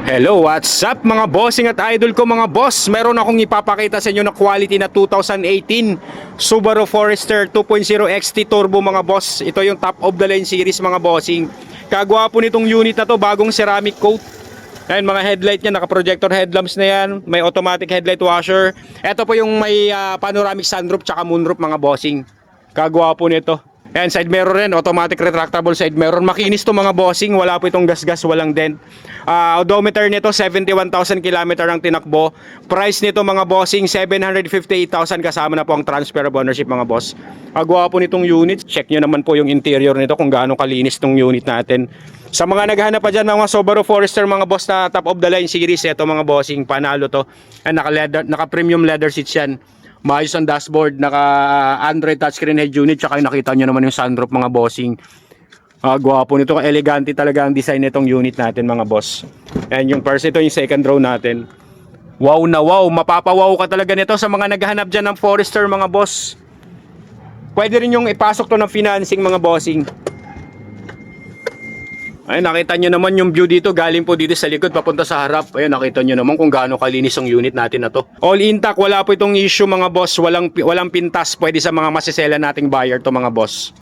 Hello, what's up mga bossing at idol ko mga boss? Meron akong ipapakita sa inyo na quality na 2018 Subaru Forester 2.0 XT Turbo mga boss. Ito yung top of the line series mga bossing. Kagwapo nitong unit na to, bagong ceramic coat. Ayan, mga headlight niya, naka-projector headlamps na yan. May automatic headlight washer. Ito po yung may panoramic sunroof tsaka moonroof mga bossing. Kagwapo nito. Ayan, side mirror rin, automatic retractable side mirror. Makinis to mga bossing, wala po itong gas-gas, walang dent. Odometer nito, 71,000 km ang tinakbo. Price nito mga bossing, 758,000 kasama na po ang transfer of ownership mga boss. Agwa po nitong unit. Check nyo naman po yung interior nito kung gaano kalinis tong unit natin. Sa mga naghahanap pa dyan mga Subaru Forester mga boss na top of the line series, ito mga bossing, panalo to. Ayan, naka-premium leather seats yan. Maayos ang dashboard, naka Android touchscreen head unit, tsaka nakita nyo naman yung sunroof mga bossing. Gwapo nito, elegante talaga ang design nitong unit natin mga boss. And yung first, ito yung second row natin. Wow na wow, mapapawaw ka talaga nito sa mga naghahanap dyan ng Forester mga boss. Pwede rin yung ipasok to ng financing mga bossing. Ayun, nakita nyo naman yung view dito, galing po dito sa likod papunta sa harap. Ayun, nakita nyo naman kung gaano kalinis ang unit natin na to. All intact, wala po itong issue mga boss, walang pintas, pwede sa mga masisela nating buyer to mga boss.